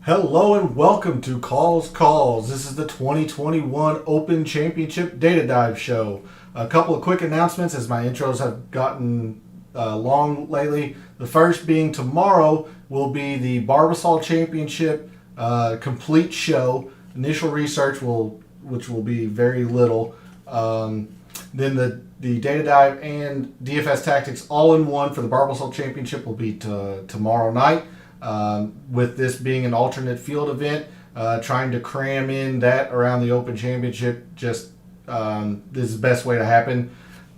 Hello and welcome to Calls. This is the 2021 Open Championship Data Dive Show. A couple of quick announcements as my intros have gotten long lately. The first being tomorrow will be the Barbasol Championship complete show. Initial research which will be very little. Then the Data Dive and DFS Tactics all in one for the Barbasol Championship will be tomorrow night. With this being an alternate field event, trying to cram in that around the Open Championship, this is the best way to happen.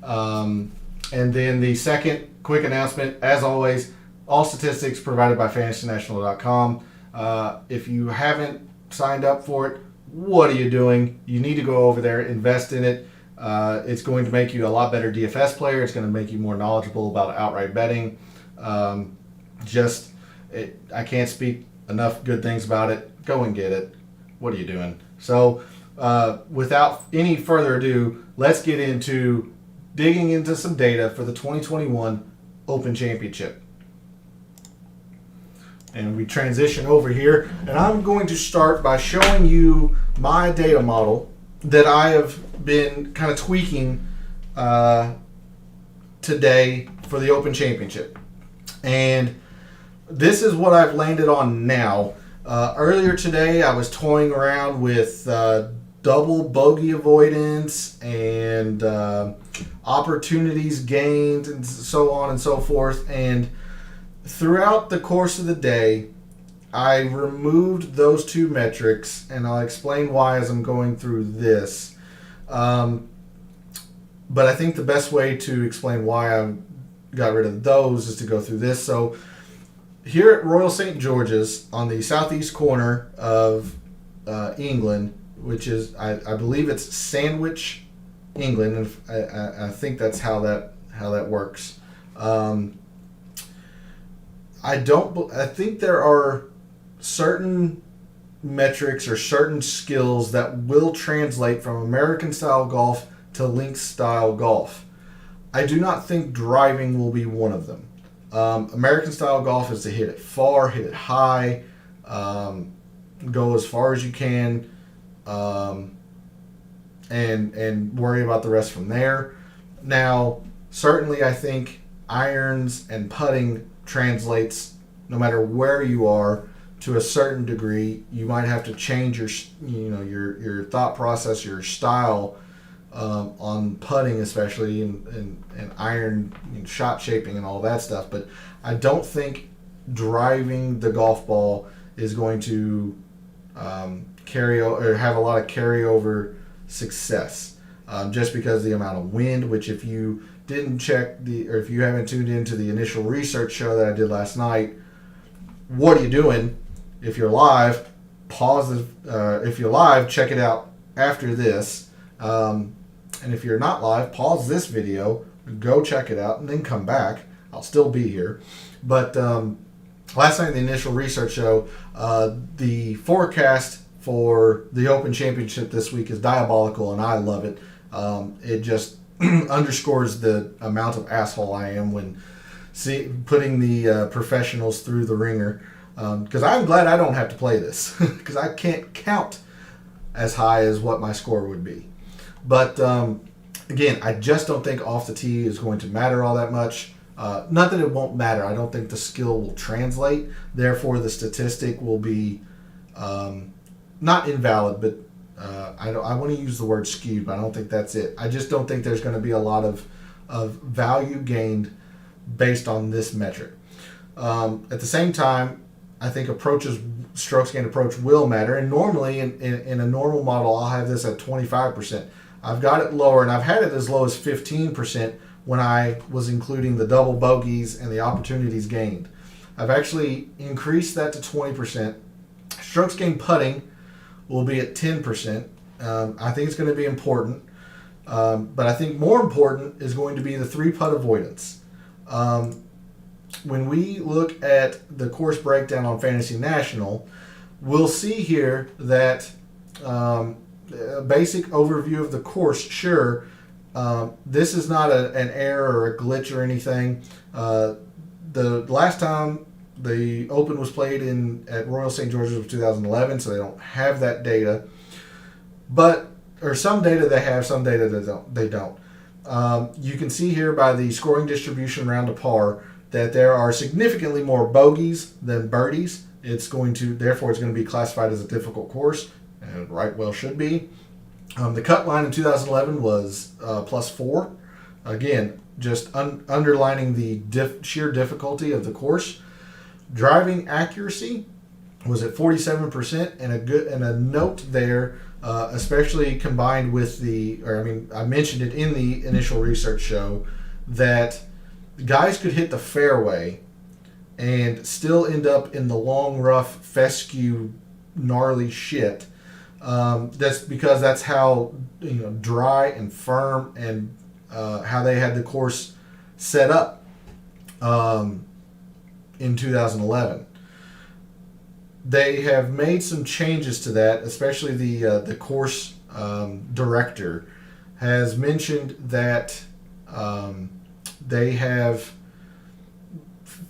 And then the second quick announcement, as always, all statistics provided by FantasyNational.com. If you haven't signed up for it, what are you doing? You need to go over there, invest in it. It's going to make you a lot better DFS player. It's going to make you more knowledgeable about outright betting. I can't speak enough good things about it. Go and get it. What are you doing? So, without any further ado, let's get into digging into some data for the 2021 Open Championship. And we transition over here, and I'm going to start by showing you my data model that I have been kind of tweaking today for the Open Championship. And this is what I've landed on now. Earlier today, I was toying around with double bogey avoidance and opportunities gained and so on and so forth. And throughout the course of the day, I removed those two metrics, and I'll explain why as I'm going through this. But I think the best way to explain why I got rid of those is to go through this. So here at Royal St. George's on the southeast corner of England, which is, I believe it's Sandwich, England, and I think that's how that works. I think there are certain metrics or certain skills that will translate from American style golf to links style golf. I do not think driving will be one of them. American style golf is to hit it far, hit it high, go as far as you can, and worry about the rest from there. Now, certainly I think irons and putting translates no matter where you are to a certain degree. You might have to change your thought process, your style on putting, especially and iron shot shaping and all that stuff. But I don't think driving the golf ball is going to carry or have a lot of carryover success, just because of the amount of wind. Which, if you didn't check or if you haven't tuned into the initial research show that I did last night, what are you doing? If you're live, pause. If you're live, check it out after this. And if you're not live, pause this video, go check it out, and then come back. I'll still be here. But last night in the initial research show, the forecast for the Open Championship this week is diabolical, and I love it. It just underscores the amount of asshole I am when putting the professionals through the ringer. Because I'm glad I don't have to play this, because I can't count as high as what my score would be. But again, I just don't think off the tee is going to matter all that much. Not that it won't matter. I don't think the skill will translate. Therefore, the statistic will be not invalid, but I want to use the word skewed, but I don't think that's it. I just don't think there's going to be a lot of value gained based on this metric. At the same time, I think strokes gained approach will matter. And normally, in a normal model, I'll have this at 25%. I've got it lower, and I've had it as low as 15% when I was including the double bogeys and the opportunities gained. I've actually increased that to 20%. Strokes gained putting will be at 10%. I think it's going to be important. But I think more important is going to be the 3-putt avoidance. When we look at the course breakdown on Fantasy National, we'll see here that a basic overview of the course, sure, this is not an error or a glitch or anything. The last time The Open was played at Royal St. George's of 2011, so they don't have that data. But or some data they have, some data they don't. You can see here by the scoring distribution round to par that there are significantly more bogeys than birdies. Therefore it's going to be classified as a difficult course, and right well should be. The cut line in 2011 was +4. Again, just underlining the sheer difficulty of the course. Driving accuracy was at 47%, and a note there, especially combined with I mentioned it in the initial research show, that guys could hit the fairway and still end up in the long, rough, fescue, gnarly shit. That's because that's how dry and firm and how they had the course set up in 2011. They have made some changes to that, especially the course director has mentioned that they have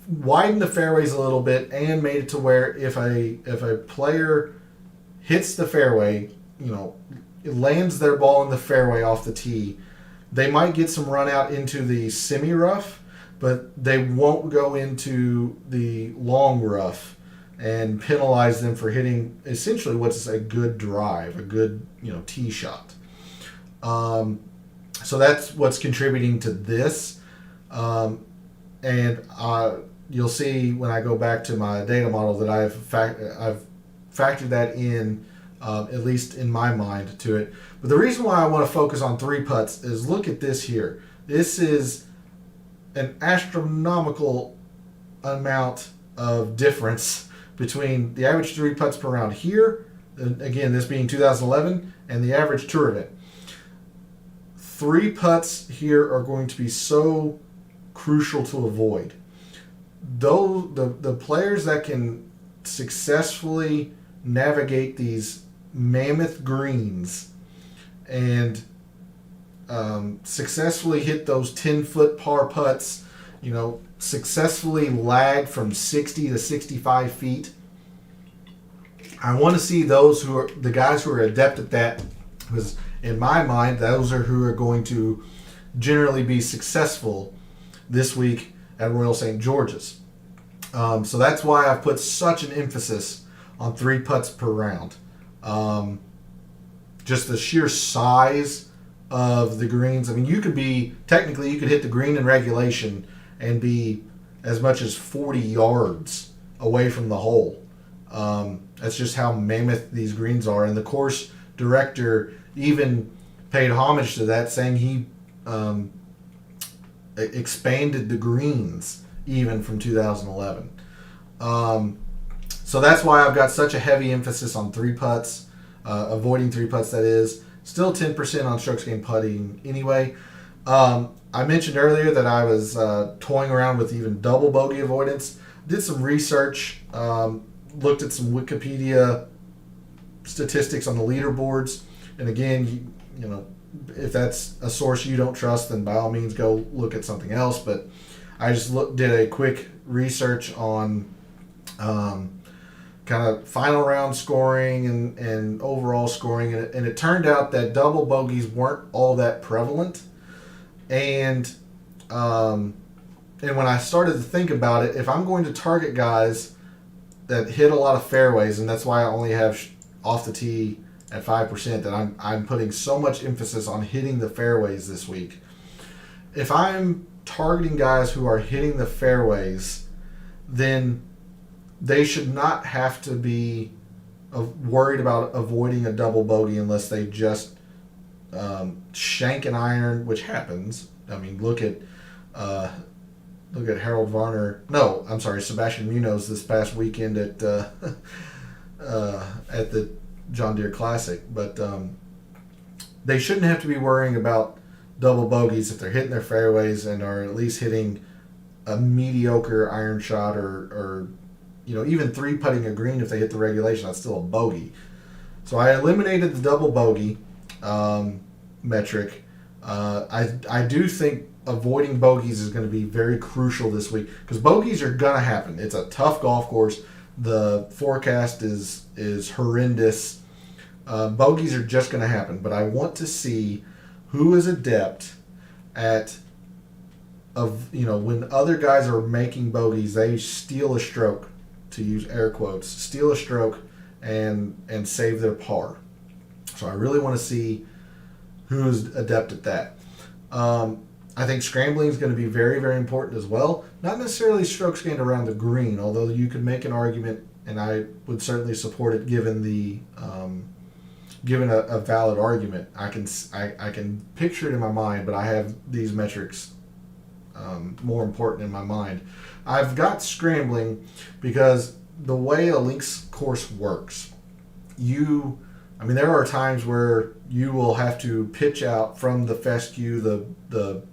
widened the fairways a little bit and made it to where if a player hits the fairway, lands their ball in the fairway off the tee, they might get some run out into the semi-rough, but they won't go into the long rough and penalize them for hitting essentially what's a good drive, a good tee shot. So that's what's contributing to this. And you'll see when I go back to my data model that I've factored that in, at least in my mind, to it. But the reason why I want to focus on 3 putts is look at this here. This is an astronomical amount of difference between the average 3 putts per round here, and again, this being 2011, and the average tour event. 3 putts here are going to be so crucial to avoid. Though the players that can successfully navigate these mammoth greens and successfully hit those 10-foot par putts, successfully lag from 60 to 65 feet. I want to see the guys who are adept at that, because in my mind, those are who are going to generally be successful this week at Royal St. George's. So that's why I've put such an emphasis on 3 putts per round. Just the sheer size of the greens. I mean, you could hit the green in regulation and be as much as 40 yards away from the hole. That's just how mammoth these greens are. And the course director even paid homage to that, saying he expanded the greens even from 2011. So that's why I've got such a heavy emphasis on 3 putts, avoiding 3 putts, that is. Still 10% on strokes gained putting anyway. I mentioned earlier that I was toying around with even double bogey avoidance. Did some research, looked at some Wikipedia statistics on the leaderboards. And again, if that's a source you don't trust, then by all means go look at something else. But I just did a quick research on kind of final round scoring and overall scoring, and it turned out that double bogeys weren't all that prevalent. And when I started to think about it, if I'm going to target guys that hit a lot of fairways, and that's why I only have off the tee at 5%, that I'm putting so much emphasis on hitting the fairways this week. If I'm targeting guys who are hitting the fairways, then they should not have to be worried about avoiding a double bogey unless they just shank an iron, which happens. I mean, look at Harold Varner. No, I'm sorry, Sebastian Munoz this past weekend at the John Deere Classic. But they shouldn't have to be worrying about double bogeys if they're hitting their fairways and are at least hitting a mediocre iron shot, or even 3-putting a green. If they hit the regulation, that's still a bogey. So I eliminated the double bogey metric. I do think avoiding bogeys is going to be very crucial this week because bogeys are going to happen. It's a tough golf course. The forecast is horrendous. Bogeys are just going to happen, but I want to see who is adept at when other guys are making bogeys, they steal a stroke, to use air quotes, steal a stroke and save their par. So I really want to see who's adept at that. I think scrambling is going to be very, very important as well. Not necessarily strokes gained around the green, although you could make an argument, and I would certainly support it given a valid argument. I can picture it in my mind, but I have these metrics more important in my mind. I've got scrambling because the way a links course works, there are times where you will have to pitch out from the fescue, the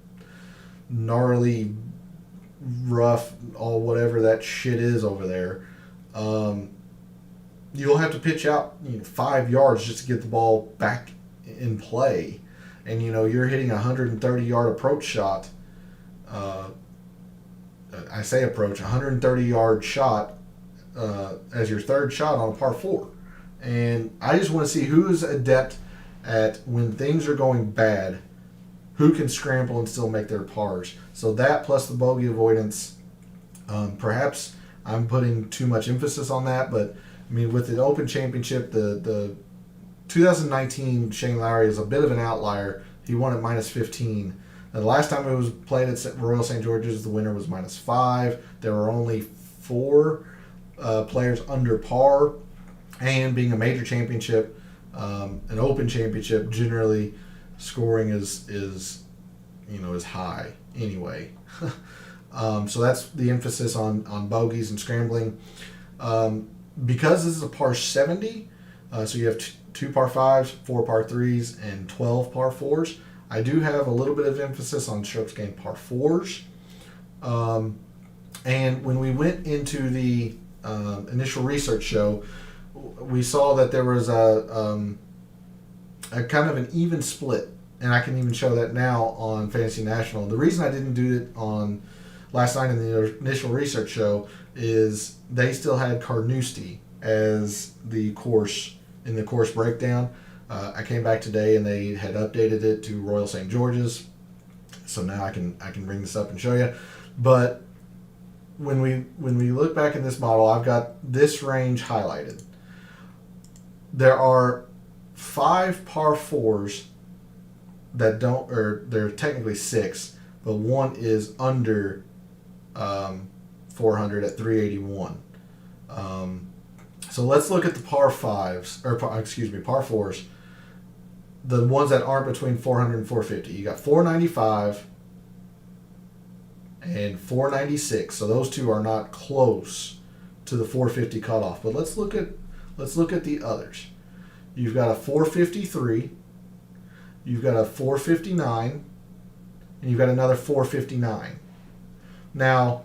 gnarly, rough, all whatever that shit is over there. You'll have to pitch out 5 yards just to get the ball back in play, and you're hitting a 130-yard approach shot. I say approach, 130-yard shot as your third shot on a par 4. And I just want to see who is adept at, when things are going bad, who can scramble and still make their pars. So that plus the bogey avoidance, perhaps I'm putting too much emphasis on that, but with the Open Championship, the 2019 Shane Lowry is a bit of an outlier. He won at -15. The last time it was played at Royal St. George's, the winner was -5. There were only 4 players under par, and being a major championship, an Open Championship, generally scoring is high anyway. So that's the emphasis on bogeys and scrambling. Because this is a par 70, so you have 2 par 5s, 4 par 3s, and 12 par 4s. I do have a little bit of emphasis on strokes gained par 4s. And when we went into the initial research show, we saw that there was a kind of an even split, and I can even show that now on Fantasy National. The reason I didn't do it on last night in the initial research show is they still had Carnoustie as the course in the course breakdown. I came back today and they had updated it to Royal St. George's, so now I can bring this up and show you. But when we look back in this model, I've got this range highlighted. There are 5 par 4s that don't, or there are technically 6, but one is under 400 at 381. So let's look at the par 5s, or par 4s. The ones that aren't between 400 and 450. You got 495 and 496. So those two are not close to the 450 cutoff. But let's look at the others. You've got a 453, you've got a 459, and you've got another 459. Now,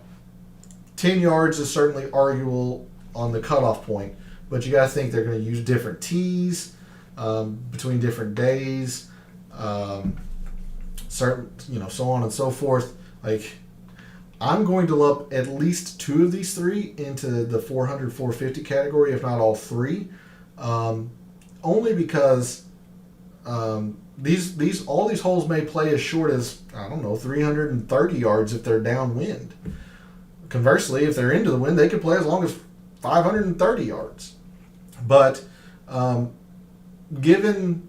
10 yards is certainly arguable on the cutoff point, but you got to think they're going to use different tees between different days, certain, so on and so forth. Like, I'm going to lump at least 2 of these 3 into the 400, 450 category, if not all 3, only because all these holes may play as short as 330 yards if they're downwind. Conversely, if they're into the wind, they could play as long as 530 yards. But given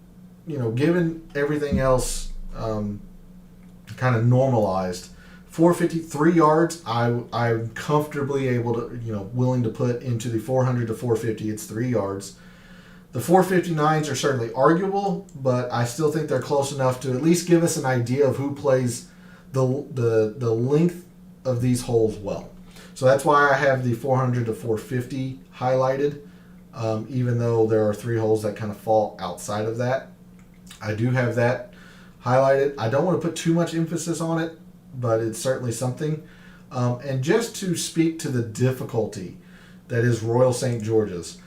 everything else kind of normalized, 453 yards, I'm comfortably able to, willing to put into the 400 to 450. It's 3 yards. The 459s are certainly arguable, but I still think they're close enough to at least give us an idea of who plays the length of these holes well. So that's why I have the 400 to 450 highlighted, even though there are 3 holes that kind of fall outside of that. I do have that highlighted. I don't want to put too much emphasis on it, but it's certainly something. And just to speak to the difficulty that is Royal St. George's,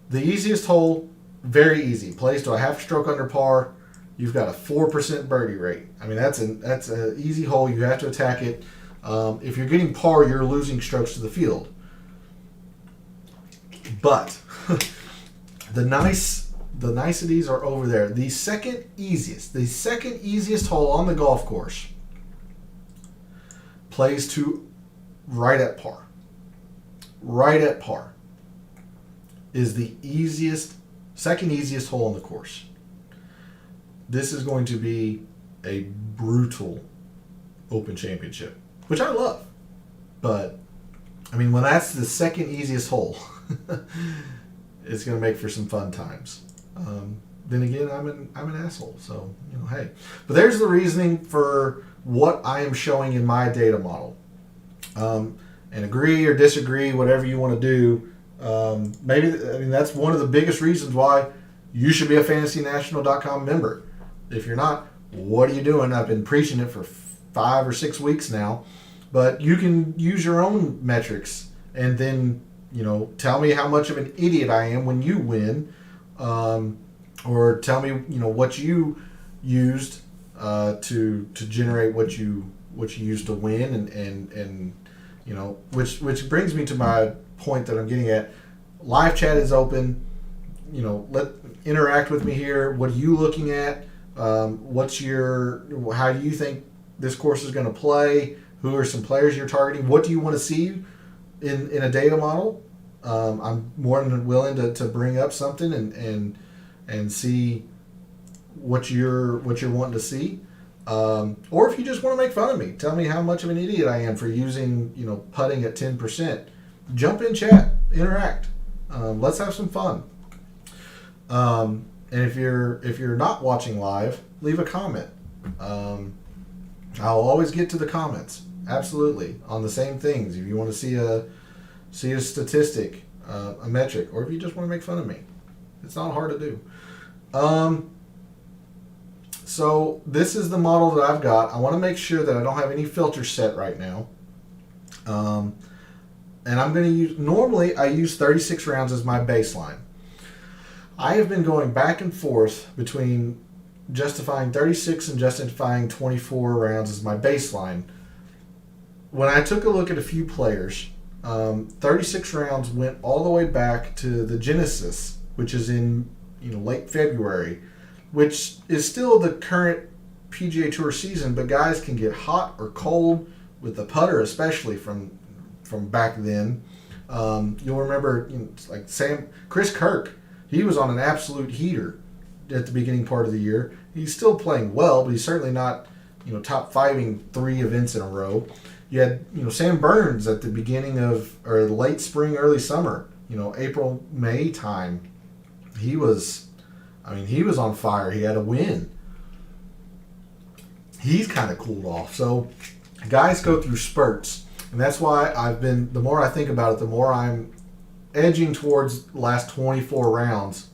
the easiest hole, very easy, plays to a half stroke under par, you've got a 4% birdie rate. I mean, that's an easy hole. You have to attack it. If you're getting par, you're losing strokes to the field. But the niceties are over there. The second easiest hole on the golf course plays to right at par. Right at par is the second easiest hole on the course. This is going to be a brutal Open Championship, which I love. But, I mean, when that's the second easiest hole, it's going to make for some fun times. Then again, I'm an asshole, so, hey. But there's the reasoning for what I am showing in my data model. And agree or disagree, whatever you want to do. That's one of the biggest reasons why you should be a FantasyNational.com member. If you're not, what are you doing? I've been preaching it for 5 or 6 weeks now. But you can use your own metrics and then, tell me how much of an idiot I am when you win. Or tell me, what you used to generate what you used to win and which brings me to my point that I'm getting at. Live chat is open. Interact with me here. What are you looking at? How do you think this course is going to play? Who are some players you're targeting? What do you want to see in a data model? I'm more than willing to bring up something and see what you're wanting to see. Or if you just want to make fun of me, tell me how much of an idiot I am for using, putting at 10%. Jump in chat, interact. Let's have some fun. And if you're not watching live, leave a comment. I'll always get to the comments. Absolutely, on the same things. If you want to see a statistic, a metric, or if you just want to make fun of me, it's not hard to do. So this is the model that I've got. I want to make sure that I don't have any filters set right now. And I'm going to use, normally I use 36 rounds as my baseline. I have been going back and forth between justifying 36 and justifying 24 rounds as my baseline. When I took a look at a few players, 36 rounds went all the way back to the Genesis, which is in late February, which is still the current PGA Tour season, but guys can get hot or cold with the putter, especially from back then. You'll remember, like Chris Kirk, he was on an absolute heater at the beginning part of the year. He's still playing well, but he's certainly not, top fiving 3 events in a row. You had, Sam Burns at the beginning of, or late spring, early summer, April, May time. He was on fire. He had a win. He's kind of cooled off. So guys go through spurts. And that's why the more I think about it, the more I'm edging towards the last 24 rounds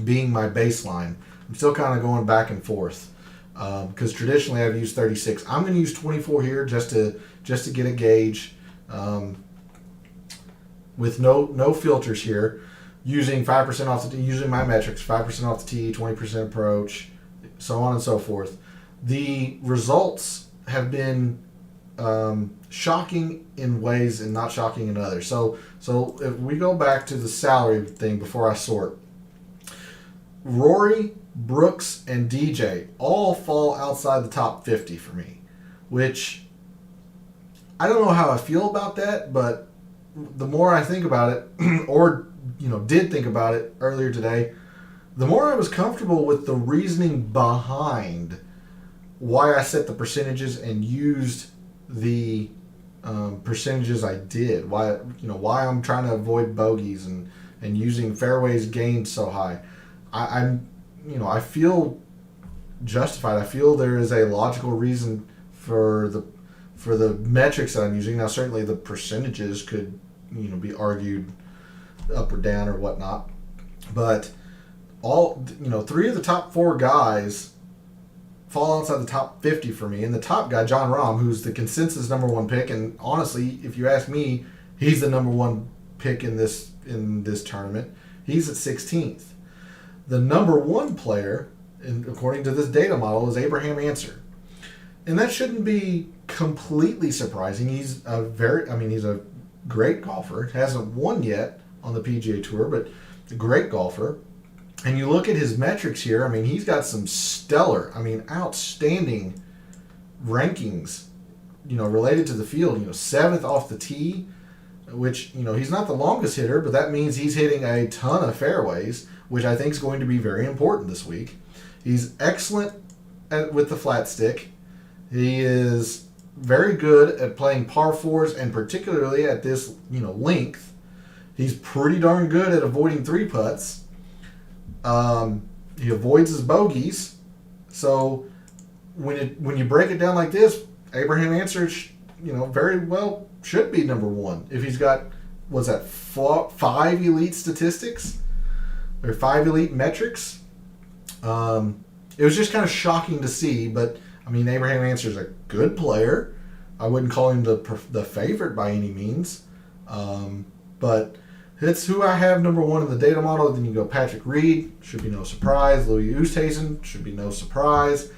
being my baseline. I'm still kind of going back and forth because traditionally I've used 36. I'm going to use 24 here just to get a gauge with no filters here, using 5% off the using my metrics, 5% off the tee, 20% approach, so on and so forth. The results have been shocking in ways and not shocking in others. So if we go back to the salary thing before I sort, Rory, Brooks, and DJ all fall outside the top 50 for me, which I don't know how I feel about that, but the more I think about it, or did think about it earlier today, the more I was comfortable with the reasoning behind why I set the percentages and used the percentages I did. Why I'm trying to avoid bogeys and using fairways gained so high. I feel justified. I feel there is a logical reason for the metrics that I'm using. Now certainly the percentages could be argued up or down or whatnot, but all 3 of the top 4 guys fall outside the top 50 for me, and the top guy, Jon Rahm, who's the consensus number 1 pick, and honestly, if you ask me, he's the number 1 pick in this tournament. He's at 16th. The number 1 player and according to this data model, is Abraham Ancer. And that shouldn't be completely surprising. He's he's a great golfer. Hasn't won yet on the PGA Tour, but a great golfer. And you look at his metrics here, he's got some stellar, outstanding rankings, related to the field. 7th off the tee, which, he's not the longest hitter, but that means he's hitting a ton of fairways, which I think is going to be very important this week. He's excellent with the flat stick. He is very good at playing par fours, and particularly at this, length. He's pretty darn good at avoiding 3 putts. He avoids his bogeys. So when you break it down like this, Abraham Ancer, very well should be number 1. If he's got, 5 elite statistics or 5 elite metrics. It was just kind of shocking to see, but Abraham Ancer is a good player. I wouldn't call him the favorite by any means, but it's who I have number 1 in the data model. Then you go Patrick Reed, should be no surprise. Louis Oosthuizen, should be no surprise.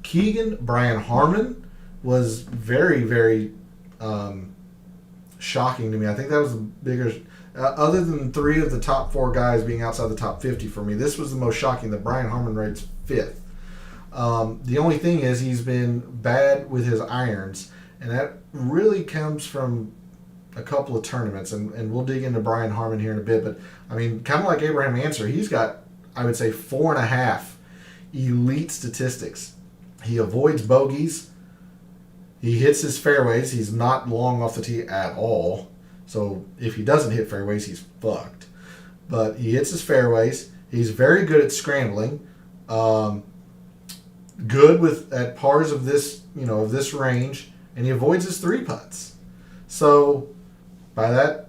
Keegan Brian Harmon was very, very shocking to me. I think that was the bigger, other than 3 of the top 4 guys being outside the top 50 for me, this was the most shocking that Brian Harmon rates 5th. The only thing is he's been bad with his irons, and that really comes from a couple of tournaments, and we'll dig into Brian Harmon here in a bit, but kind of like Abraham Ancer, he's got, I would say, 4.5 elite statistics. He avoids bogeys. He hits his fairways. He's not long off the tee at all. So if he doesn't hit fairways, he's fucked. But he hits his fairways. He's very good at scrambling. Good at pars of this, of this range, and he avoids his 3 putts. So by that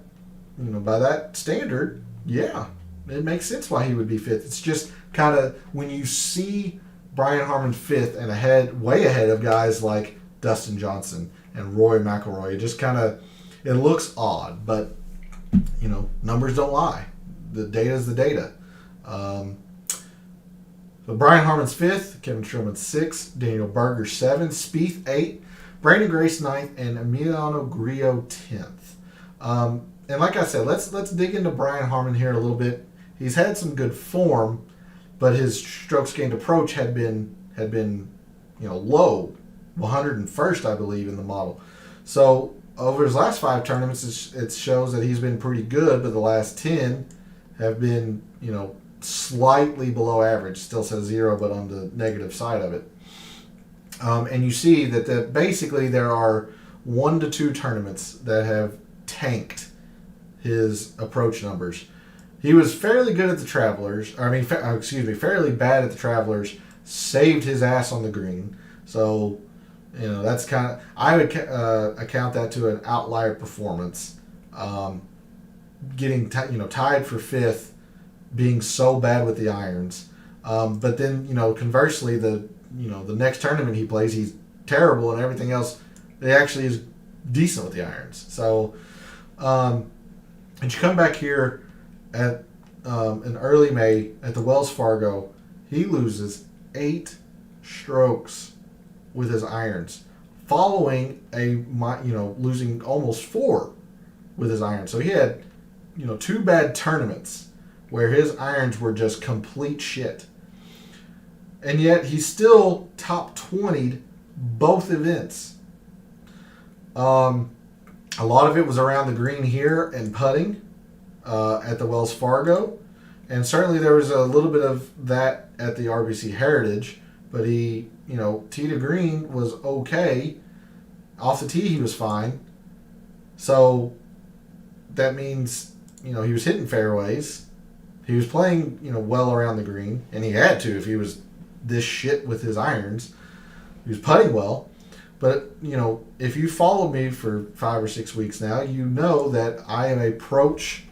standard, yeah, it makes sense why he would be 5th. It's just kind of when you see Brian Harmon 5th and way ahead of guys like Dustin Johnson and Rory McIlroy, it just kind of, it looks odd, but numbers don't lie. The data is the data. So Brian Harmon's 5th, Kevin Streelman's 6th, Daniel Berger 7th, Spieth 8th, Brandon Grace 9th, and Emiliano Grillo 10th. And like I said, let's dig into Brian Harmon here a little bit. He's had some good form, but his strokes gained approach had been low, 101st, I believe, in the model. So over his last 5 tournaments, it shows that he's been pretty good, but the last 10 have been, slightly below average. Still says 0, but on the negative side of it. And you see that basically there are 1 to 2 tournaments that have tanked his approach numbers. He was fairly good at the Travelers. Fairly bad at the Travelers. Saved his ass on the green. So, that's kind of, I would account that to an outlier performance. Getting tied for 5th, being so bad with the irons. But then, conversely, the next tournament he plays, he's terrible, and everything else, he actually is decent with the irons. So, and you come back here at in early May at the Wells Fargo, he loses 8 strokes with his irons, following losing almost 4 with his irons. So he had 2 bad tournaments where his irons were just complete shit. And yet he still top 20'd both events. A lot of it was around the green here and putting at the Wells Fargo. And certainly there was a little bit of that at the RBC Heritage. But he, tee to green was okay. Off the tee he was fine. So that means, he was hitting fairways. He was playing, well around the green. And he had to if he was this shit with his irons. He was putting well. But, if you followed me for 5 or 6 weeks now, you know that I am a approach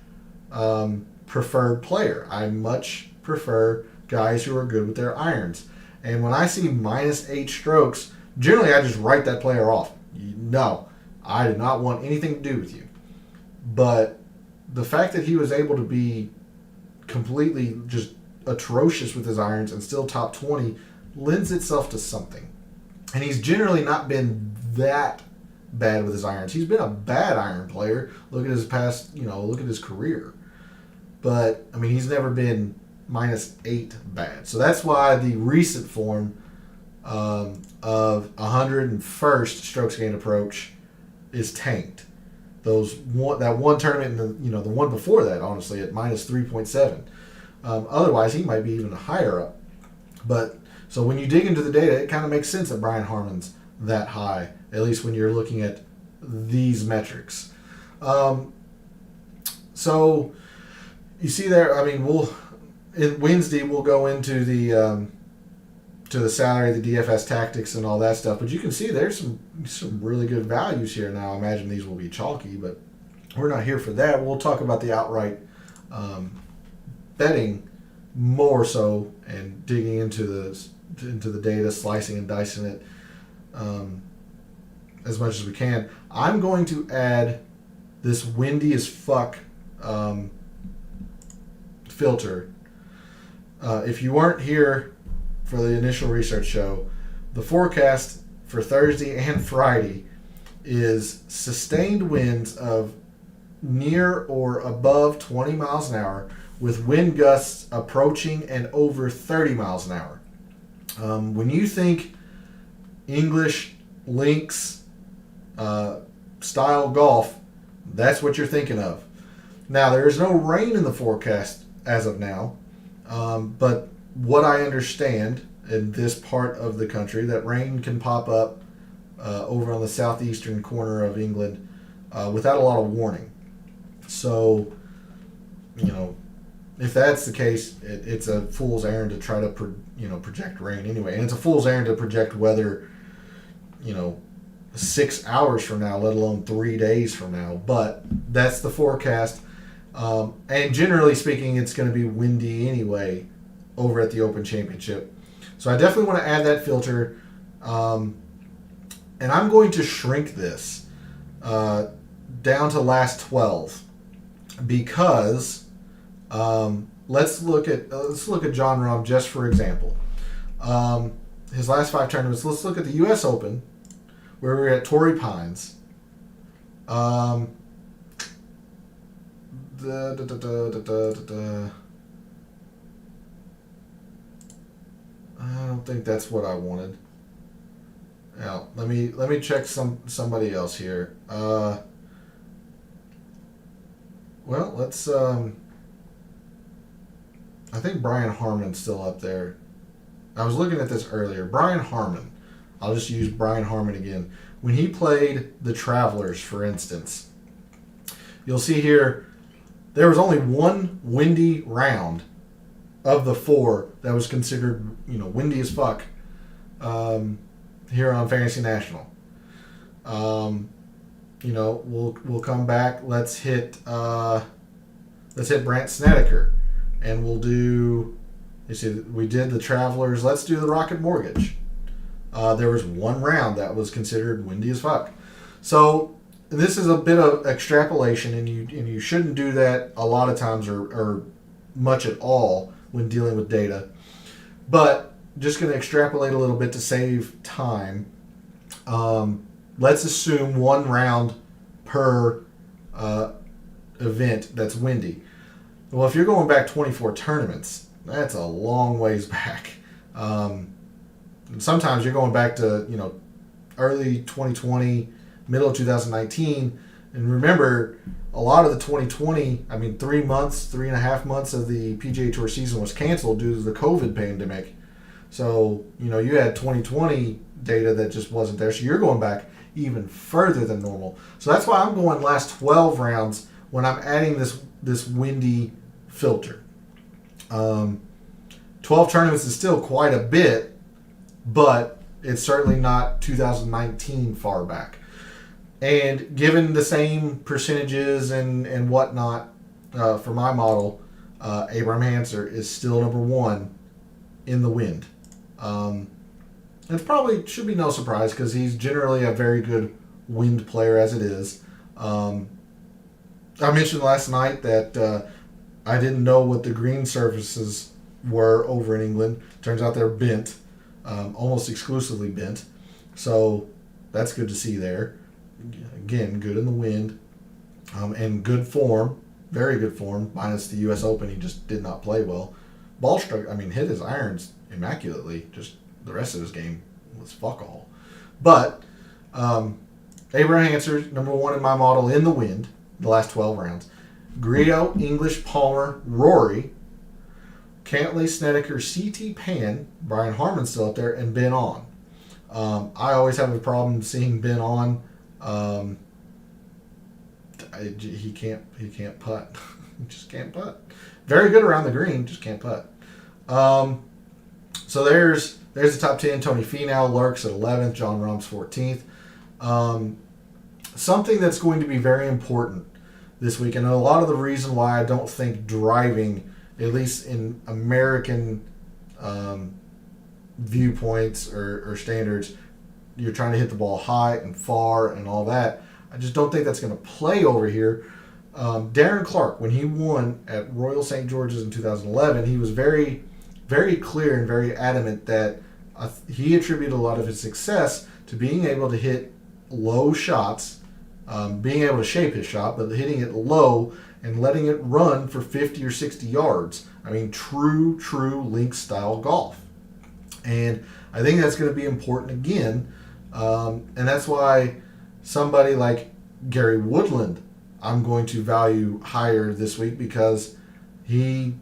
preferred player. I much prefer guys who are good with their irons. And when I see -8 strokes, generally I just write that player off. No, I did not want anything to do with you. But the fact that he was able to be completely just atrocious with his irons and still top 20 lends itself to something. And he's generally not been that bad with his irons. He's been a bad iron player. Look at his past, look at his career. But, I mean, he's never been -8 bad. So that's why the recent form of 101st strokes gained approach is tanked. That one tournament, and the one before that, honestly, at -3.7. Otherwise, he might be even higher up. But so when you dig into the data, it kind of makes sense that Brian Harman's that high, at least when you're looking at these metrics. So you see there. I mean, Wednesday we'll go into the to the salary, the DFS tactics, and all that stuff. But you can see there's some really good values here. Now, I imagine these will be chalky, but we're not here for that. We'll talk about the outright betting more so, and digging into the data, slicing and dicing it as much as we can. I'm going to add this windy as fuck filter. If you weren't here for the initial research show, the forecast for Thursday and Friday is sustained winds of near or above 20 miles an hour with wind gusts approaching and over 30 miles an hour. When you think English links style golf, that's what you're thinking of. Now, there is no rain in the forecast as of now, but what I understand in this part of the country, that rain can pop up over on the southeastern corner of England without a lot of warning. So, if that's the case, it's a fool's errand to try to project rain anyway, and it's a fool's errand to project weather 6 hours from now, let alone 3 days from now. But that's the forecast, and generally speaking, it's going to be windy anyway over at the Open Championship. So I definitely want to add that filter, and I'm going to shrink this down to last 12 because let's look at Jon Rahm just for example. His last 5 tournaments. Let's look at the U.S. Open, where we're at Torrey Pines. I don't think that's what I wanted. Now, let me check somebody else here. Well, let's. I think Brian Harman's still up there. I was looking at this earlier. Brian Harman. I'll just use Brian Harman again. When he played the Travelers, for instance, you'll see here there was only one windy round of the 4 that was considered, windy as fuck here on Fantasy National. We'll come back. Let's hit Brandt Snedeker, and we'll do. You see, we did the Travelers. Let's do the Rocket Mortgage. There was one round that was considered windy as fuck. So this is a bit of extrapolation, and you shouldn't do that a lot of times or much at all when dealing with data. But just going to extrapolate a little bit to save time. Let's assume one round per event that's windy. Well, if you're going back 24 tournaments, that's a long ways back. Sometimes you're going back to early 2020, middle of 2019, and remember a lot of the 2020. 3.5 months of the PGA Tour season was canceled due to the COVID pandemic. So you had 2020 data that just wasn't there. So you're going back even further than normal. So that's why I'm going last 12 rounds when I'm adding this windy filter. 12 tournaments is still quite a bit, but it's certainly not 2019 far back. And given the same percentages and whatnot for my model, Abraham Hanser is still number 1 in the wind. It probably should be no surprise because he's generally a very good wind player as it is. I mentioned last night that I didn't know what the green surfaces were over in England. Turns out they're bent, almost exclusively bent. So that's good to see there. Again, good in the wind, and good form, very good form. Minus the U.S. Open, he just did not play well. Ball struck. I mean, hit his irons immaculately. Just the rest of his game was fuck all. But Abraham Hansard, number one in my model in the wind, the last 12 rounds. Grillo, English, Palmer, Rory, Cantlay, Snedeker, C.T. Pan, Brian Harman still up there, and Ben On. I always have a problem seeing Ben On. He can't putt. He just can't putt. Very good around the green, just can't putt. So there's the top 10. Tony Finau lurks at 11th. John Rahm's 14th. Something that's going to be very important this week, and a lot of the reason why I don't think driving, at least in American viewpoints or standards, you're trying to hit the ball high and far and all that. I just don't think that's going to play over here. Darren Clarke, when he won at Royal St. George's in 2011, he was very, very clear and very adamant that he attributed a lot of his success to being able to hit low shots, being able to shape his shot, but hitting it low and letting it run for 50 or 60 yards. I mean, true links style golf. And I think that's going to be important again. And that's why somebody like Gary Woodland, I'm going to value higher this week, because he's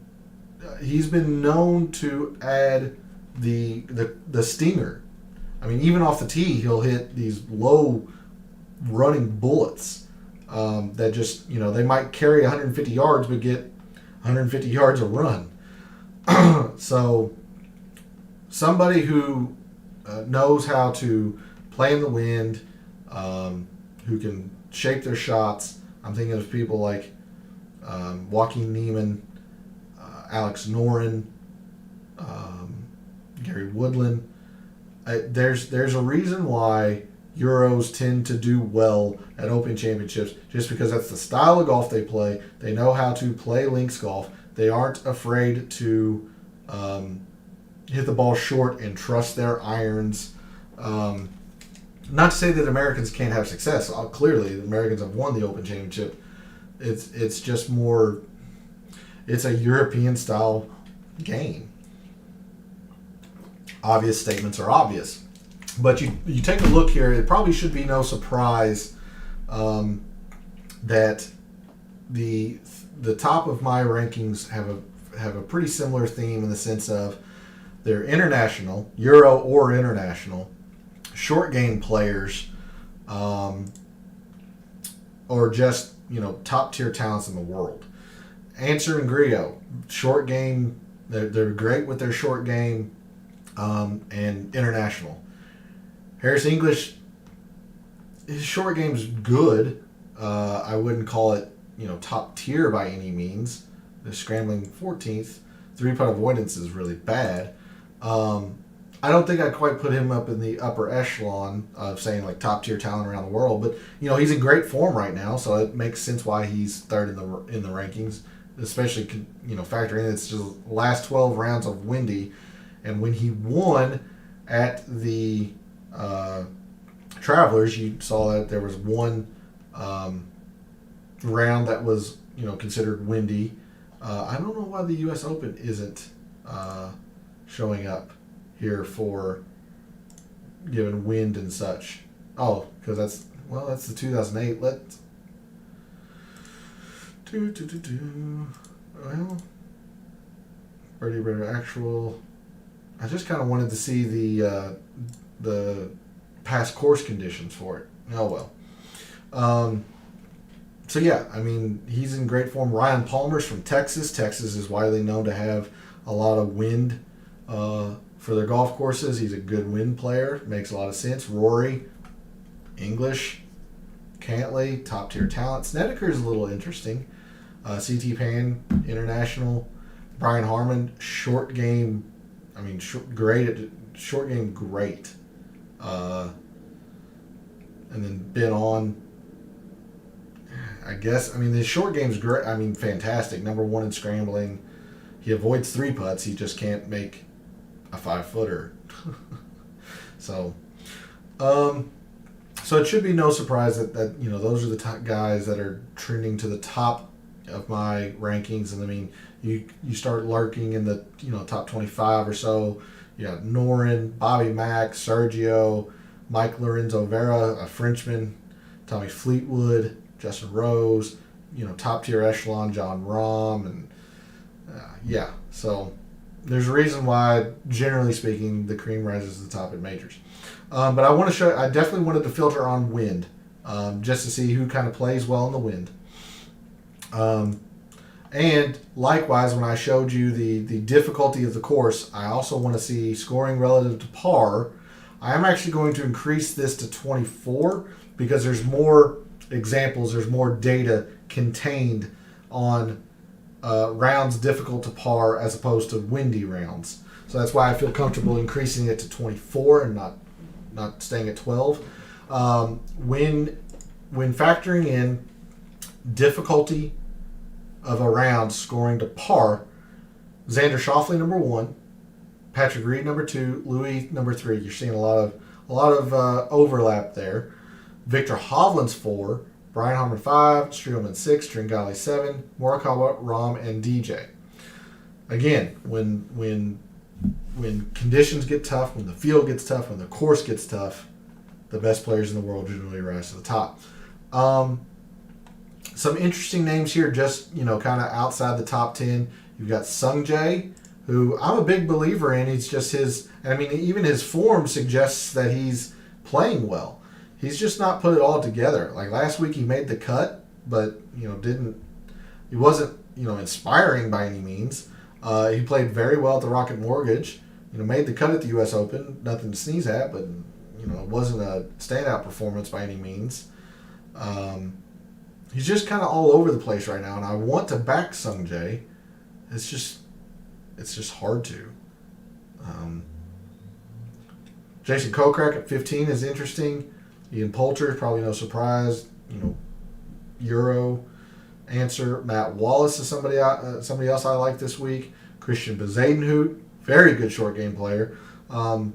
been known to add the stinger. I mean, even off the tee, he'll hit these low running bullets that just, they might carry 150 yards but get 150 yards a run. So somebody who knows how to play in the wind, who can shape their shots. I'm thinking of people like Joaquin Niemann, Alex Noren, Gary Woodland. There's a reason why Euros tend to do well at Open Championships, just because that's the style of golf they play. They know how to play links golf. They aren't afraid to hit the ball short and trust their irons. Not to say that Americans can't have success. Clearly, the Americans have won the Open Championship. It's just more. It's a European style game. Obvious statements are obvious, but you take a look here. It probably should be no surprise that the top of my rankings have a pretty similar theme, in the sense of they're international, Euro or international, short game players, or just top tier talents in the world. Ancer and Grillo, short game, they're great with their short game, and international. Harris English, his short game's good. I wouldn't call it top tier by any means. The scrambling 14th, 3-putt avoidance is really bad. I don't think I'd quite put him up in the upper echelon of saying like top tier talent around the world, but he's in great form right now, so it makes sense why he's third in the rankings, especially factoring in it's just last 12 rounds of windy, and when he won at the Travelers, you saw that there was one round that was considered windy. I don't know why the U.S. Open isn't showing up here for given wind and such. Oh, because that's the 2008. Well, Birdie Better Actual. I just kind of wanted to see the past course conditions for it. Oh well. So yeah, I mean, he's in great form. Ryan Palmer's from Texas. Texas is widely known to have a lot of wind for their golf courses. He's a good wind player. Makes a lot of sense. Rory, English, Cantlay, top tier talent. Snedeker is a little interesting. CT Pan, international. Brian Harman, short game. I mean, great at short game, great. And then Ben On. I guess, I mean, the short game's great. I mean, fantastic. Number one in scrambling. He avoids 3 putts. He just can't make a 5-footer. So, so it should be no surprise that those are the top guys that are trending to the top of my rankings. And I mean, you start lurking in the top 25 or so. You got Noren, Bobby Mack, Sergio, Mike Lorenzo Vera, a Frenchman, Tommy Fleetwood, Justin Rose, top tier echelon, John Rahm, and so there's a reason why, generally speaking, the cream rises to the top at majors. But I definitely wanted to filter on wind, just to see who kind of plays well in the wind. And likewise, when I showed you the difficulty of the course, I also want to see scoring relative to par. I am actually going to increase this to 24 because there's more examples, there's more data contained on rounds difficult to par as opposed to windy rounds. So that's why I feel comfortable increasing it to 24 and not staying at 12. When factoring in difficulty of a round scoring to par, Xander Schauffele number 1, Patrick Reed number 2, Louis number 3. You're seeing a lot of overlap there. Victor Hovland's 4, Brian Harman 5, Streelman 6, Tringale 7, Morikawa, Rahm, and DJ. Again, when conditions get tough, when the field gets tough, when the course gets tough, the best players in the world generally rise to the top. Some interesting names here, just kind of outside the top 10. You've got Sung Jae, who I'm a big believer in. He's just even his form suggests that he's playing well. He's just not put it all together. Like last week, he made the cut, but he wasn't inspiring by any means. He played very well at the Rocket Mortgage. Made the cut at the U.S. Open. Nothing to sneeze at, but it wasn't a standout performance by any means. He's just kind of all over the place right now, and I want to back Sung Jae. It's just hard to. Jason Kokrak at 15 is interesting. Ian Poulter, probably no surprise. Euro answer. Matt Wallace is somebody else I like this week. Christian Bezadenhout, very good short game player. And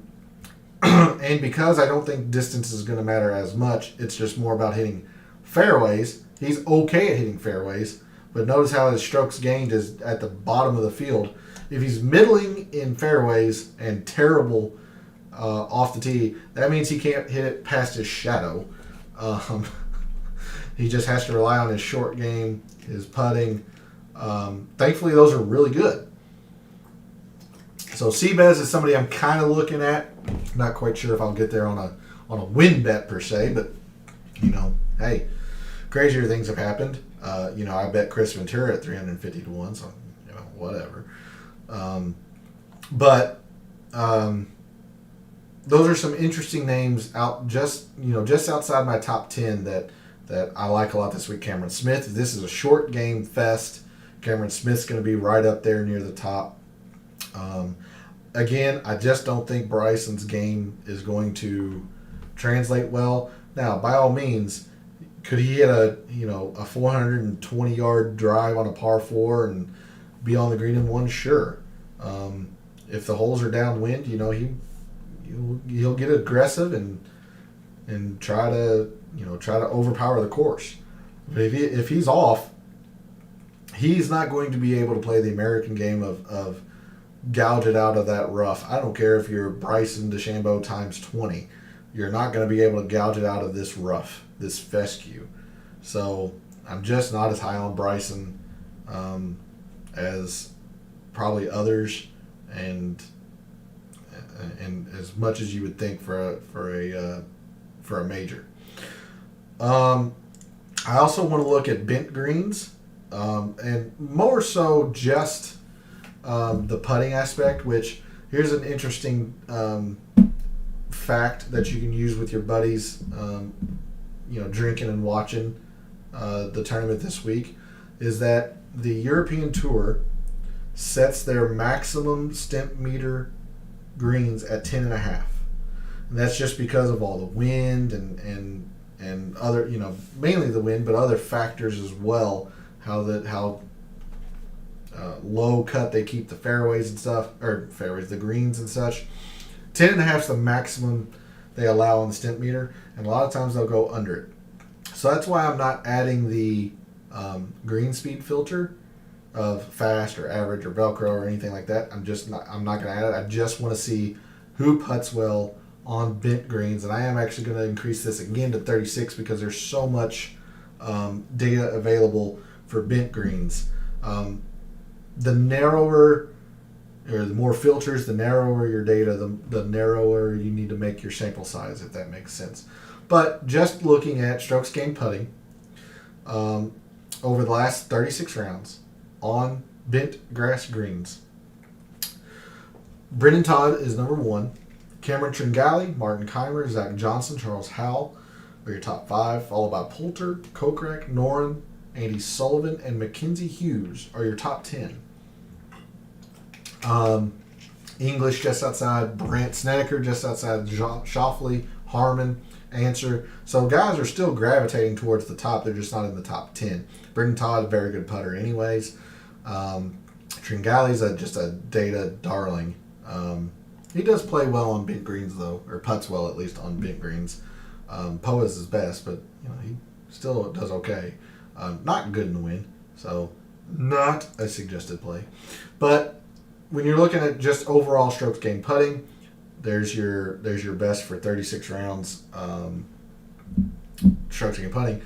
because I don't think distance is going to matter as much, it's just more about hitting fairways. He's okay at hitting fairways, but notice how his strokes gained is at the bottom of the field. If he's middling in fairways and terrible off the tee, that means he can't hit it past his shadow. He just has to rely on his short game, his putting. Thankfully, those are really good. So Seabez is somebody I'm kind of looking at. Not quite sure if I'll get there on a win bet per se, but hey, crazier things have happened. I bet Chris Ventura at 350 to 1, so whatever. But those are some interesting names out just outside my top 10 that I like a lot this week. Cameron Smith. If this is a short game fest, Cameron Smith's going to be right up there near the top. Again, I just don't think Bryson's game is going to translate well. Now, by all means, could he hit a 420-yard drive on a par 4 and be on the green in 1? Sure. If the holes are downwind, he'll get aggressive and try to overpower the course. But if he's off, he's not going to be able to play the American game of gouge it out of that rough. I don't care if you're Bryson DeChambeau times 20. You're not going to be able to gouge it out of this rough, this fescue. So I'm just not as high on Bryson as probably others, and as much as you would think for a major. I also want to look at bent greens, and more so just the putting aspect, which here's an interesting fact that you can use with your buddies, drinking and watching the tournament this week, is that the European Tour sets their maximum stimp meter greens at 10.5. And that's just because of all the wind and other, mainly the wind, but other factors as well, how low cut they keep the fairways and stuff, or fairways, the greens and such. 10.5 is the maximum they allow on the stent meter, and a lot of times they'll go under it. So that's why I'm not adding the green speed filter of fast or average or Velcro or anything like that. I'm not going to add it. I just want to see who putts well on bent greens, and I am actually going to increase this again to 36 because there's so much data available for bent greens. The narrower or the more filters, the narrower your data, the narrower you need to make your sample size, if that makes sense. But just looking at strokes gained putting over the last 36 rounds on bent grass greens, Brendan Todd is number 1. Cameron Tringali, Martin Keimer, Zach Johnson, Charles Howell are your top 5, followed by Poulter, Kokrak, Noren, Andy Sullivan, and Mackenzie Hughes are your top 10. English just outside, Brant Snedeker just outside, Schauffele, Harmon, Answer. So guys are still gravitating towards the top. They're just not in the top 10. Brendan Todd, a very good putter anyways. Tringali's just a data darling. He does play well on bent greens though, or putts well at least on bent greens. Poa is his best, but he still does okay. Not good in the wind, so not a suggested play. But when you're looking at just overall strokes gained putting, there's your best for 36 rounds. Strokes gained putting.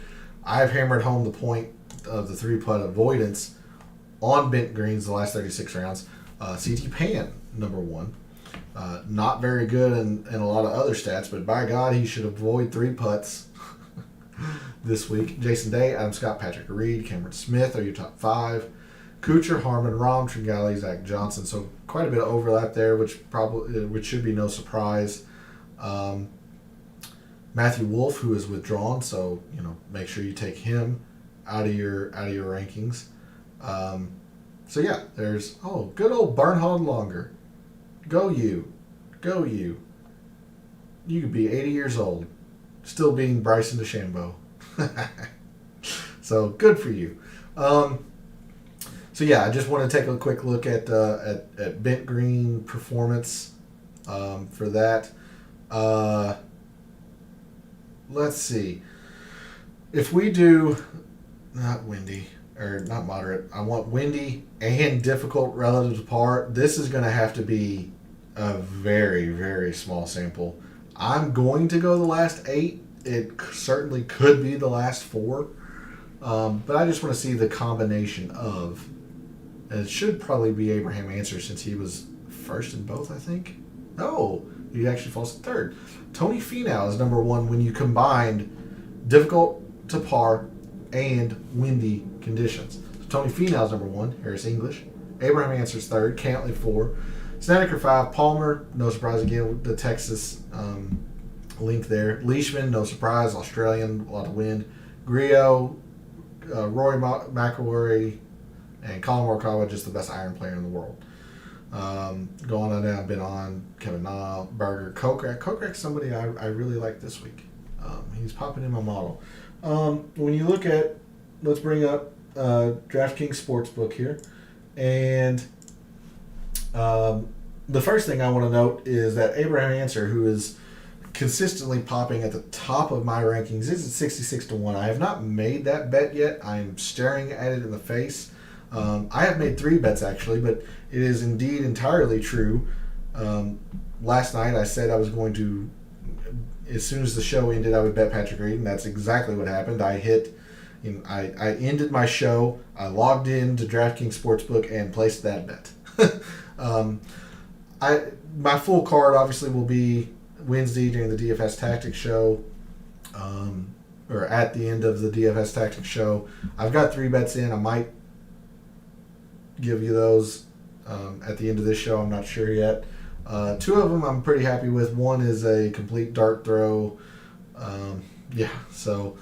I've hammered home the point of the 3-putt avoidance on bent greens the last 36 rounds. CT Pan, number 1. Not very good in a lot of other stats, but by God, he should avoid 3 putts this week. Jason Day, Adam Scott, Patrick Reed, Cameron Smith are your top 5. Kuchar, Harmon, Rahm, Tringali, Zach Johnson. So quite a bit of overlap there, which should be no surprise. Matthew Wolff, who is withdrawn, so make sure you take him out of your rankings. So yeah, there's good old Bernhard Longer. Go you. You could be 80 years old, still being Bryson DeChambeau. So good for you. So yeah, I just want to take a quick look at bent green performance for that. Let's see. If we do not windy or not moderate, I want windy and difficult relative to par. This is going to have to be a very, very small sample. I'm going to go the last 8. It certainly could be the last 4. But I just want to see the combination of, and it should probably be Abraham Answer since he was first in both, I think. No, he actually falls to 3rd. Tony Finau is number 1 when you combined difficult to par and windy conditions. So Tony Finau is number 1. Harris English. Abraham Answer's 3rd. Cantley 4. Snedeker 5. Palmer, no surprise again with the Texas link there. Leishman, no surprise. Australian, a lot of wind. Griot, Rory McIlroy, and Colin Morikawa, just the best iron player in the world. Going on down, been on Kevin Na, Berger, Kokrak. Kokrak's somebody I really like this week. He's popping in my model. When you look at, let's bring up DraftKings Sportsbook here, and the first thing I want to note is that Abraham Answer, who is consistently popping at the top of my rankings, is at 66-1. I have not made that bet yet. I'm staring at it in the face. I have made 3 bets actually, but it is indeed entirely true. Last night I said I was going to, as soon as the show ended, I would bet Patrick Reed, and that's exactly what happened. I ended my show, I logged in to DraftKings Sportsbook and placed that bet. My full card obviously will be Wednesday during the DFS Tactics show, or at the end of the DFS Tactics show. I've got 3 bets in. I might give you those at the end of this show. I'm not sure yet. 2 of them I'm pretty happy with. One is a complete dart throw. So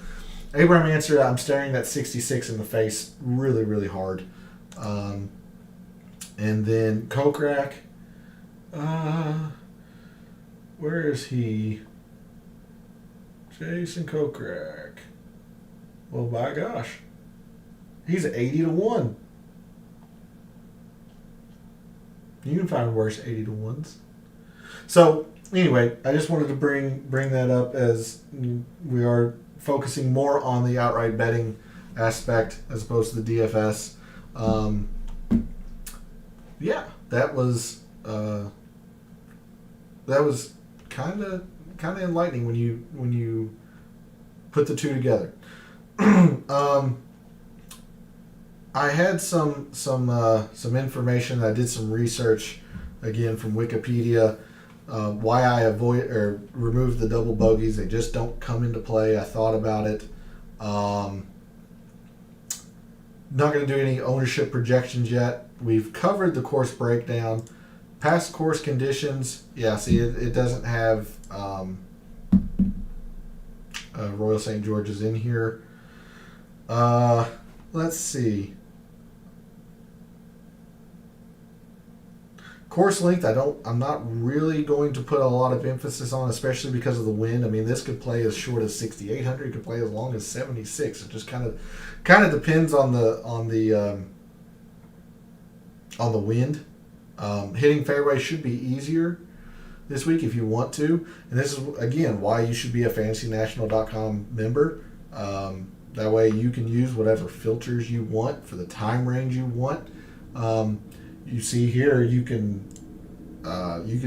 Abraham Answer, I'm staring that 66 in the face really, really hard. And then Kokrak, where is he? Jason Kokrak. Well, by gosh. He's 80-1. You can find worse 80 to 1s. So, anyway, I just wanted to bring that up as we are focusing more on the outright betting aspect as opposed to the DFS. Yeah, that was kind of enlightening when you put the two together. I had some information. I did some research again from Wikipedia. Why I avoid or remove the double bogeys. They just don't come into play. I thought about it. Not going to do any ownership projections yet. We've covered the course breakdown. Past course conditions. Yeah, see, it doesn't have Royal St. George's in here. Let's see. Course length, I'm not really going to put a lot of emphasis on, especially because of the wind. I mean, this could play as short as 6,800. It could play as long as 76. It just kind of depends on the wind. Hitting fairway should be easier this week if you want to. And this is, again, why you should be a FantasyNational.com member. That way you can use whatever filters you want for the time range you want. You see here, you can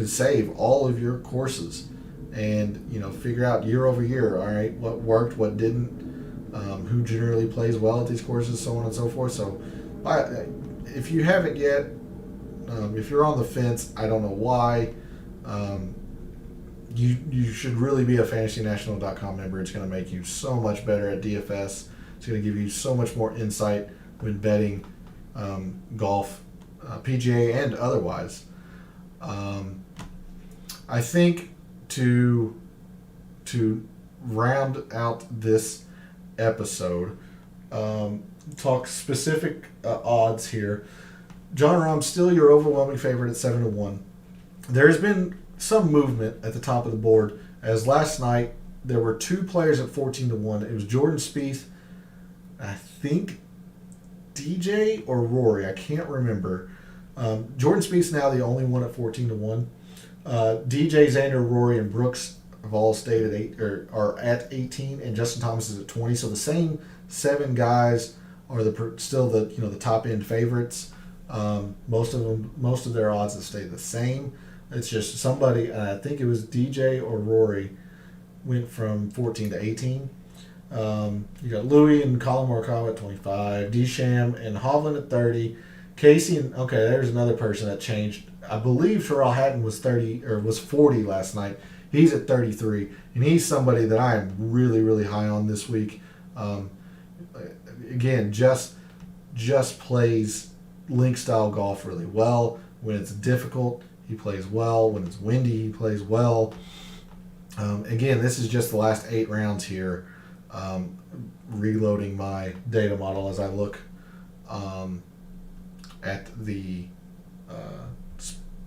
save all of your courses, and figure out year over year. All right, what worked, what didn't, who generally plays well at these courses, so on and so forth. So, if you haven't yet, if you're on the fence, I don't know why. You should really be a FantasyNational.com member. It's going to make you so much better at DFS. It's going to give you so much more insight when betting golf. PGA and otherwise. I think to round out this episode, talk specific odds here. Jon Rahm's still your overwhelming favorite at 7 to 1. There has been some movement at the top of the board, as last night there were two players at 14 to 1. It was Jordan Spieth, I think DJ or Rory, I can't remember. Jordan Spieth's now the only one at 14 to 1. DJ, Xander, Rory, and Brooks have all stayed at 8 or are at 18, and Justin Thomas is at 20. So the same 7 guys are still the top end favorites. Most of their odds have stayed the same. It's just somebody, I think it was DJ or Rory, went from 14 to 18. You got Louis and Colin Morikawa at 25, Desham and Hovland at 30, Casey and there's another person that changed. I believe Terrell Hatton was 40 last night. He's at 33, and he's somebody that I am really, really high on this week. Again, just plays link style golf really well. When it's difficult, he plays well. When it's windy, he plays well. Again, this is just the last 8 rounds here. Reloading my data model as I look at the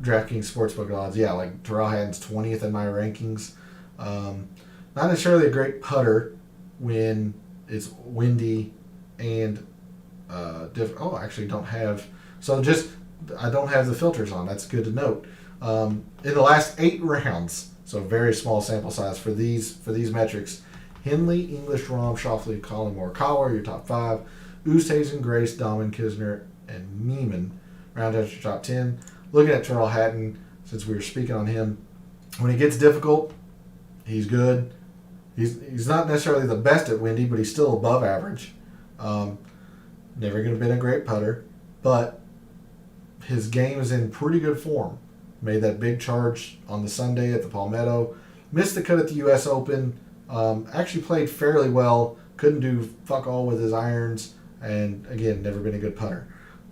DraftKings Sportsbook odds. Yeah, like Terrell Hatton's 20th in my rankings. Not necessarily a great putter when it's windy and actually don't have. So I don't have the filters on. That's good to note. In the last 8 rounds, so very small sample size for these metrics. Henley, English, Rahm, Schauffele, Colin Morikawa are your top 5. Oosthuizen, Grace, Dahmen, Kisner, and Neiman round out your top 10. Looking at Terrell Hatton, since we were speaking on him, when it gets difficult, he's good. He's not necessarily the best at windy, but he's still above average. Never going to be a great putter, but his game is in pretty good form. Made that big charge on the Sunday at the Palmetto. Missed the cut at the U.S. Open. Actually played fairly well. Couldn't do fuck all with his irons. And, again, never been a good putter.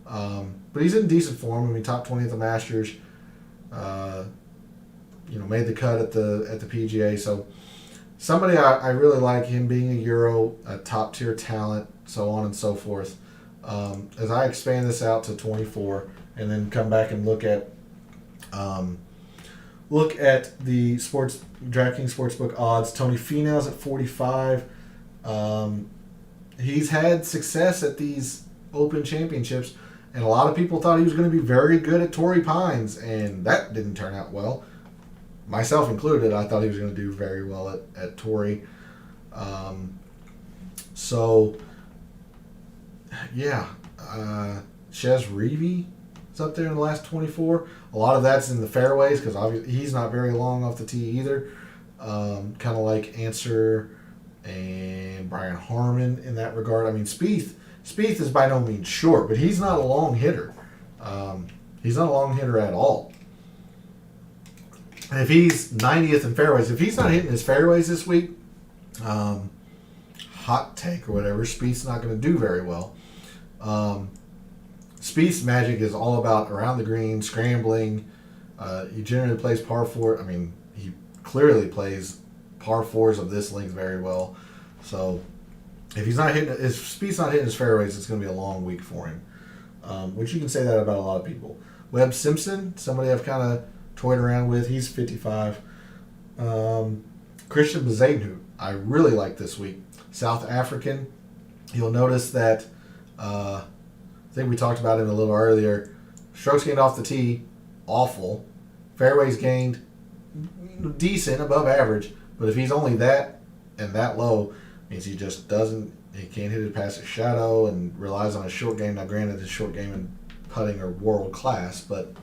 But he's in decent form. I mean, top 20 at the Masters. Made the cut at the PGA. So, somebody I really like, him being a Euro, a top-tier talent, so on and so forth. As I expand this out to 24 and then come back and look at the DraftKings Sportsbook odds. Tony Finau's at 45. He's had success at these Open Championships, And a lot of people thought he was going to be very good at Torrey Pines, and that didn't turn out well. Myself included, I thought he was going to do very well at Torrey. So, yeah. Chez Reavie is up there in the last 24. A lot of that's in the fairways because obviously he's not very long off the tee either. Kind of like Answer and Brian Harman in that regard. I mean, Spieth is by no means short, but he's not a long hitter. He's not a long hitter at all. And if he's 90th in fairways, if he's not hitting his fairways this week, hot take or whatever, Spieth's not going to do very well. Spieth's magic is all about around the green, scrambling. He generally plays par 4. I mean, he clearly plays par 4s of this length very well. So if Spieth's not hitting his fairways, it's going to be a long week for him. Which you can say that about a lot of people. Webb Simpson, somebody I've kind of toyed around with. He's 55. Christian Bezuidenhout, I really like this week. South African. You'll notice that I think we talked about him a little earlier. Strokes gained off the tee, awful. Fairways gained, decent, above average. But if he's only that and that low, means he just he can't hit it past his shadow and relies on his short game. Now, granted, his short game and putting are world class, but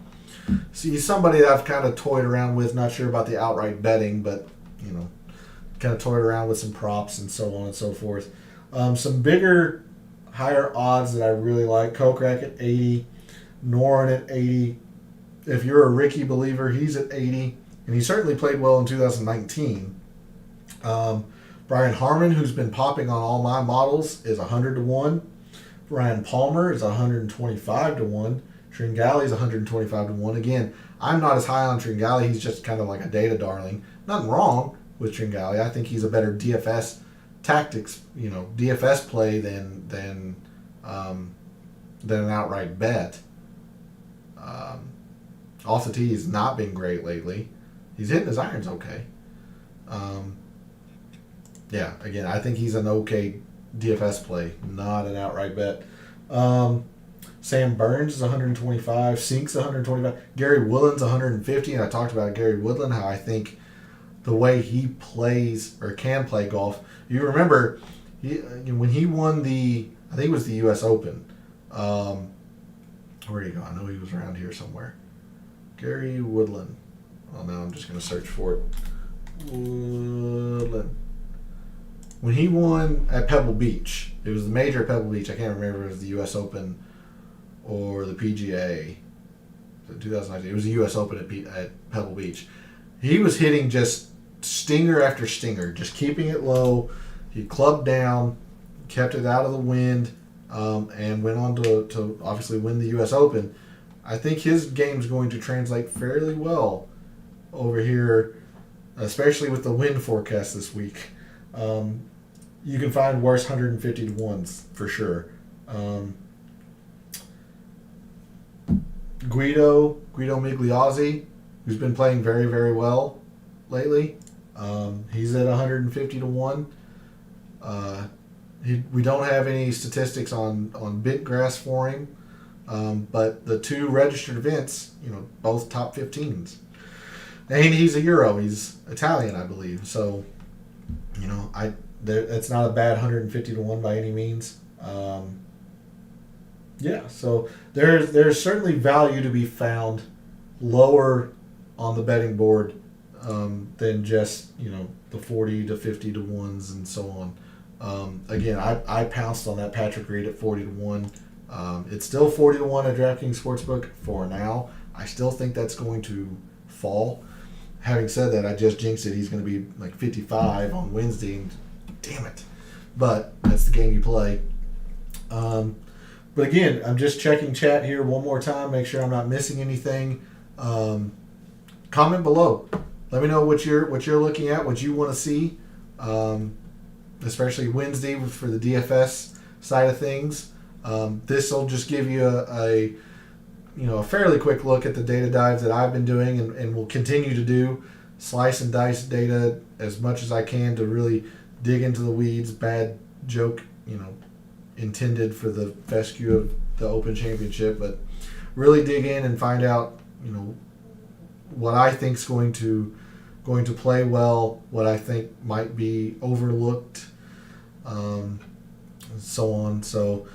he's somebody that I've kind of toyed around with. Not sure about the outright betting, but kind of toyed around with some props and so on and so forth. Some bigger, higher odds that I really like. Kokrak at 80, Noren at 80. If you're a Ricky believer, he's at 80, and he certainly played well in 2019. Brian Harman, who's been popping on all my models, is 100 to 1. Ryan Palmer is 125 to 1. Tringali is 125 to 1. Again, I'm not as high on Tringali. He's just kind of like a data darling. Nothing wrong with Tringali. I think he's a better DFS tactics, DFS play than an outright bet. Off the tee, he's not been great lately. He's hitting his irons okay. Yeah, again, I think he's an okay DFS play, not an outright bet. Sam Burns is 125. Sink's 125. Gary Woodland's 150. And I talked about Gary Woodland, how I think the way he plays or can play golf. You remember when he won I think it was the U.S. Open. Where did he go? I know he was around here somewhere. Gary Woodland. Well, now I'm just going to search for it. Woodland. When he won at Pebble Beach, it was the major at Pebble Beach. I can't remember if it was the U.S. Open or the PGA. 2019. It was the U.S. Open at Pebble Beach. He was hitting just stinger after stinger, just keeping it low. He clubbed down, kept it out of the wind, and went on to obviously win the U.S. Open. I think his game's going to translate fairly well over here, especially with the wind forecast this week. You can find worse 150 to 1s for sure. Guido Migliozzi, who's been playing very, very well lately. He's at 150 to 1. We don't have any statistics on bent grass for him, but the two registered events, both top 15s. And he's a Euro. He's Italian, I believe. So, it's not a bad 150 to 1 by any means. So there's certainly value to be found lower on the betting board than just the 40 to 50 to 1s and so on. Again, I pounced on that Patrick Reed at 40 to 1. It's still 40 to 1 at DraftKings Sportsbook for now. I still think that's going to fall. Having said that, I just jinxed it. He's going to be like 55 on Wednesday. Damn it. But that's the game you play. But again, I'm just checking chat here one more time, make sure I'm not missing anything. Comment below. Let me know what you're looking at, what you want to see, especially Wednesday for the DFS side of things. This will just give you a fairly quick look at the data dives that I've been doing and will continue to do. Slice and dice data as much as I can to really dig into the weeds. Bad joke, intended for the fescue of the Open Championship, but really dig in and find out, what I think's going to play well, what I think might be overlooked, and so on. So,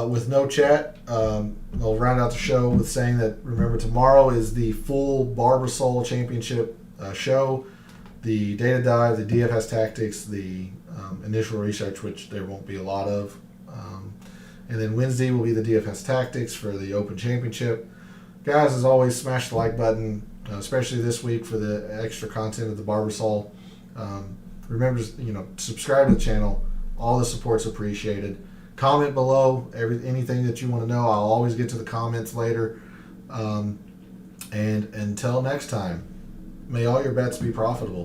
with no chat, I'll round out the show with saying that, remember, tomorrow is the full Barbasol Championship show. The data dive, the DFS tactics, the initial research, which there won't be a lot of. And then Wednesday will be the DFS tactics for the Open Championship. Guys, as always, smash the like button, especially this week for the extra content of the Barbasol. Remember to subscribe to the channel. All the support's appreciated. Comment below anything that you want to know. I'll always get to the comments later. And until next time, may all your bets be profitable.